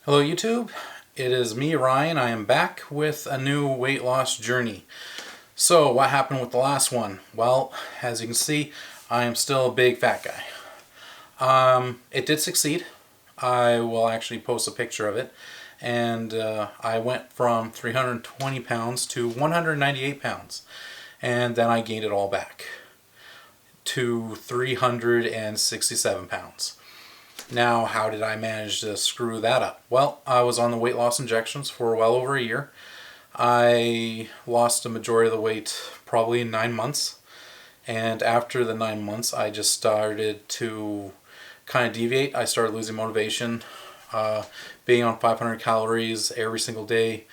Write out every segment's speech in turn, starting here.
Hello YouTube, it is me Ryan. I am back with a new weight loss journey. So what happened with the last one? Well, as you can see, I am still a big fat guy. It did succeed. I will actually post a picture of it. And I went from 320 pounds to 198 pounds. And then I gained it all back to 367 pounds. Now, how did I manage to screw that up? Well, I was on the weight loss injections for well over a year. I lost a majority of the weight probably in 9 months. And after the 9 months, I just started to kind of deviate. I started losing motivation. Being on 500 calories every single day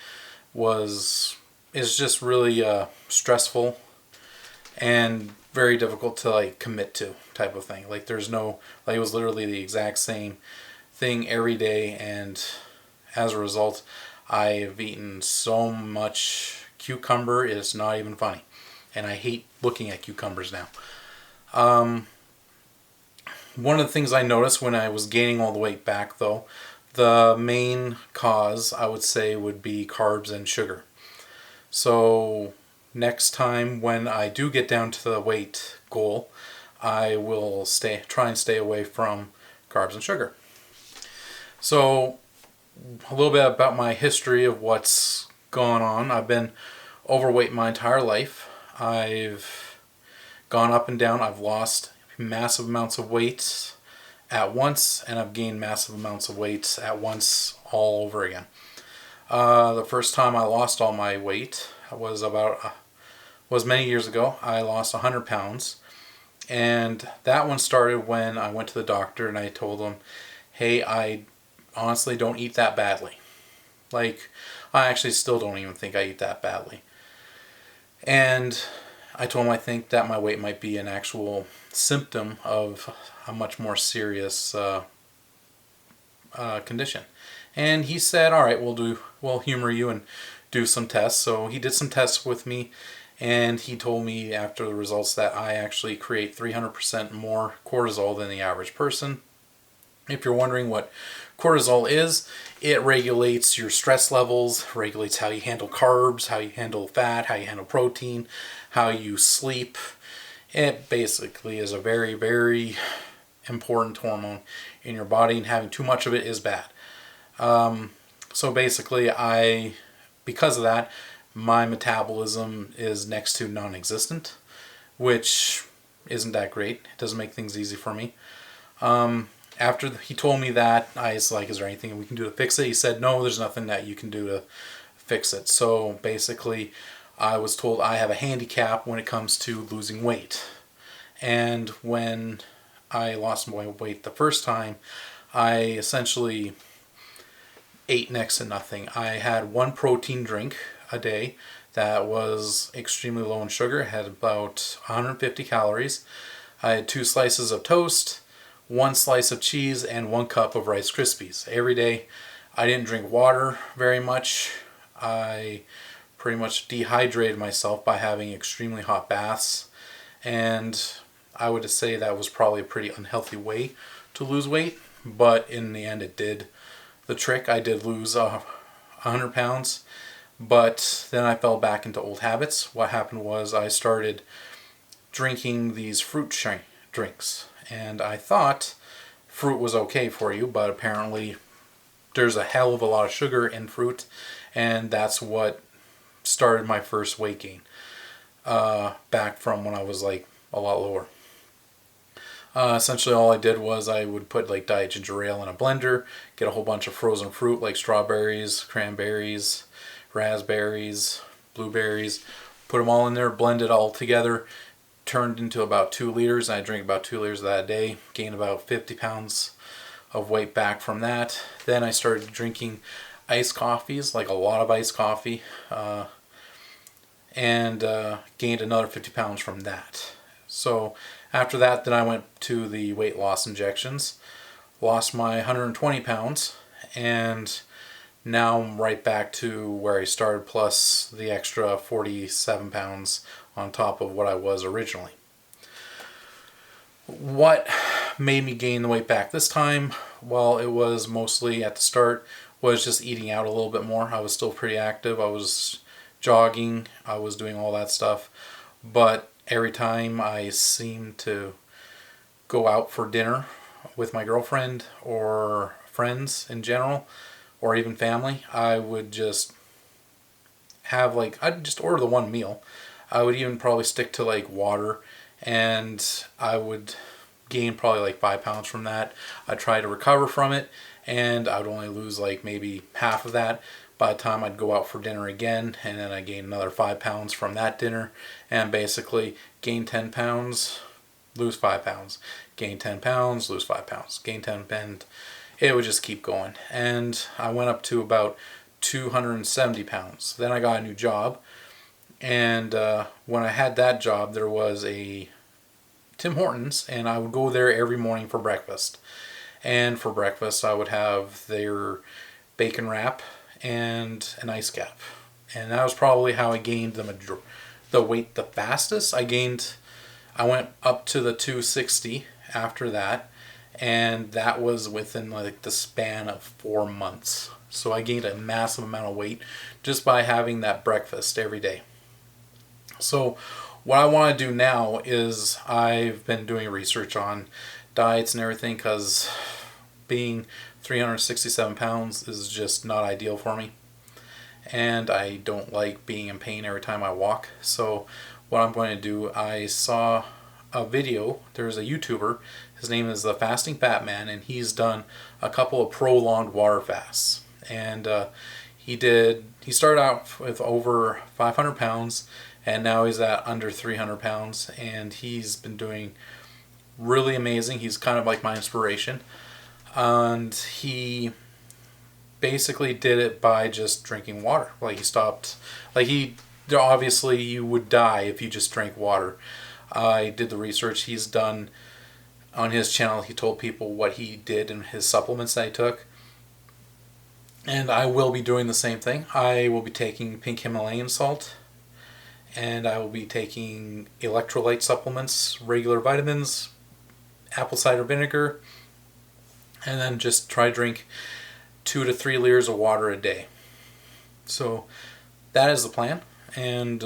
is just really stressful and very difficult to commit to type of thing. There's no, it was literally the exact same thing every day, and as a result I've eaten so much cucumber it's not even funny, and I hate looking at cucumbers now. One of the things I noticed when I was gaining all the weight back, though, the main cause I would say would be carbs and sugar. So next time when I do get down to the weight goal, I will try and stay away from carbs and sugar. So a little bit about my history of what's gone on. I've been overweight my entire life. I've gone up and down. I've lost massive amounts of weight at once, and I've gained massive amounts of weight at once all over again. The first time I lost all my weight was many years ago. I lost 100 pounds, and that one started when I went to the doctor and I told him, hey, I honestly don't eat that badly. I actually still don't even think I eat that badly. And I told him I think that my weight might be an actual symptom of a much more serious condition. And he said, all right, we'll humor you and do some tests. So he did some tests with me, and he told me after the results that I actually create 300% more cortisol than the average person. If you're wondering what cortisol is, it regulates your stress levels, regulates how you handle carbs, how you handle fat, how you handle protein, how you sleep. It basically is a very, very important hormone in your body, and having too much of it is bad. So basically, because of that, my metabolism is next to non-existent, which isn't that great. It doesn't make things easy for me. After he told me that, I was like, is there anything we can do to fix it? He said, no, there's nothing that you can do to fix it. So basically, I was told I have a handicap when it comes to losing weight. And when I lost my weight the first time, I essentially ate next to nothing. I had one protein drink a day that was extremely low in sugar. It had about 150 calories. I had 2 slices of toast, 1 slice of cheese, and 1 cup of Rice Krispies every day. I didn't drink water very much. I pretty much dehydrated myself by having extremely hot baths, and I would say that was probably a pretty unhealthy way to lose weight, but in the end it did the trick. I did lose 100 pounds, but then I fell back into old habits. What happened was I started drinking these fruit drinks, and I thought fruit was okay for you, but apparently there's a hell of a lot of sugar in fruit, and that's what started my first weight gain, back from when I was a lot lower. Essentially all I did was I would put diet ginger ale in a blender, get a whole bunch of frozen fruit like strawberries, cranberries, raspberries, blueberries, put them all in there, blend it all together, turned into about 2 liters, and I drank about 2 liters that day, gained about 50 pounds of weight back from that. Then I started drinking iced coffees, a lot of iced coffee, and gained another 50 pounds from that. So after that, then I went to the weight loss injections, lost my 120 pounds, and now I'm right back to where I started, plus the extra 47 pounds on top of what I was originally. What made me gain the weight back this time? Well, it was mostly at the start was just eating out a little bit more. I was still pretty active. I was jogging. I was doing all that stuff. But every time I seemed to go out for dinner with my girlfriend or friends in general, or even family, I would just have like, I'd just order the one meal. I would even probably stick to like water, and I would gain probably like 5 pounds from that. I'd try to recover from it, and I would only lose like maybe half of that by the time I'd go out for dinner again, and then I gain another 5 pounds from that dinner, and basically gain 10 pounds, lose 5 pounds, gain 10 pounds, lose 5 pounds, gain 10 pounds. It would just keep going, and I went up to about 270 pounds. Then I got a new job, and when I had that job, there was a Tim Hortons, and I would go there every morning for breakfast. And for breakfast, I would have their bacon wrap and an ice cap. And that was probably how I gained the weight the fastest. I went up to the 260 after that, and that was within like the span of 4 months. So I gained a massive amount of weight just by having that breakfast every day. So what I want to do now is, I've been doing research on diets and everything, because being 367 pounds is just not ideal for me. And I don't like being in pain every time I walk. So what I'm going to do, I saw a video, there's a YouTuber, his name is the Fasting Fat Man, and he's done a couple of prolonged water fasts. And he started out with over 500 pounds, and now he's at under 300 pounds, and he's been doing really amazing. He's kind of like my inspiration. And he basically did it by just drinking water. Like, he stopped, like, obviously you would die if you just drank water. I did the research he's done on his channel. He told people what he did and his supplements that he took. And I will be doing the same thing. I will be taking pink Himalayan salt, and I will be taking electrolyte supplements, regular vitamins, apple cider vinegar, and then just try to drink 2 to 3 liters of water a day. So that is the plan. And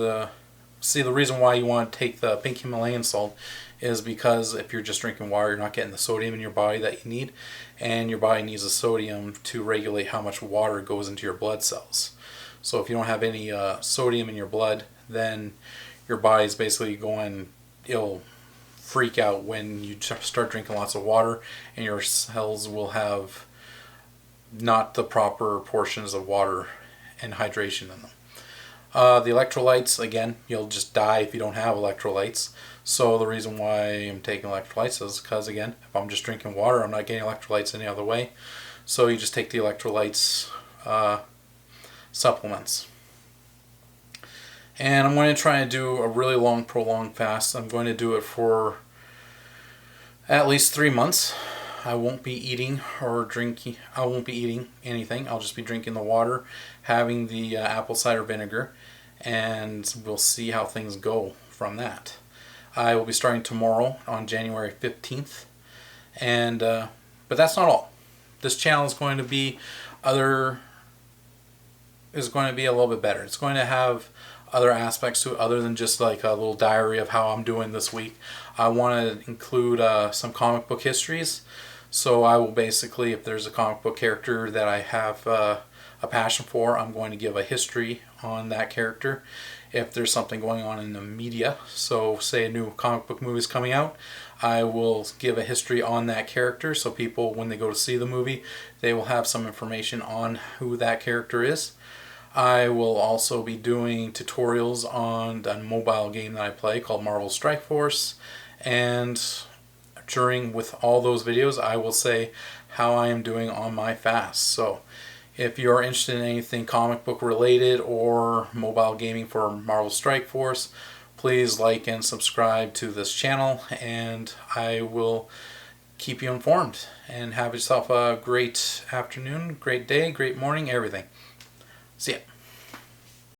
see, the reason why you want to take the pink Himalayan salt is because if you're just drinking water, you're not getting the sodium in your body that you need, and your body needs the sodium to regulate how much water goes into your blood cells. So if you don't have any sodium in your blood, then your body's basically it'll freak out when you start drinking lots of water, and your cells will have not the proper portions of water and hydration in them. The electrolytes, again, you'll just die if you don't have electrolytes. So the reason why I'm taking electrolytes is because, again, if I'm just drinking water, I'm not getting electrolytes any other way. So you just take the electrolytes supplements. And I'm going to try and do a really long, prolonged fast. I'm going to do it for at least 3 months. I won't be eating or drinking. I won't be eating anything. I'll just be drinking the water, having the apple cider vinegar, and we'll see how things go from that. I will be starting tomorrow on January 15th. And but that's not all. This channel is going to be a little bit better. It's going to have other aspects to it other than just like a little diary of how I'm doing this week. I want to include some comic book histories. So I will basically, if there's a comic book character that I have a passion for, I'm going to give a history on that character. If there's something going on in the media, so say a new comic book movie is coming out, I will give a history on that character, so people, when they go to see the movie, they will have some information on who that character is. I will also be doing tutorials on a mobile game that I play called Marvel Strike Force, and with all those videos, I will say how I am doing on my fast. So if you are interested in anything comic book related or mobile gaming for Marvel Strike Force, please like and subscribe to this channel, and I will keep you informed. And have yourself a great afternoon, great day, great morning, everything. See ya.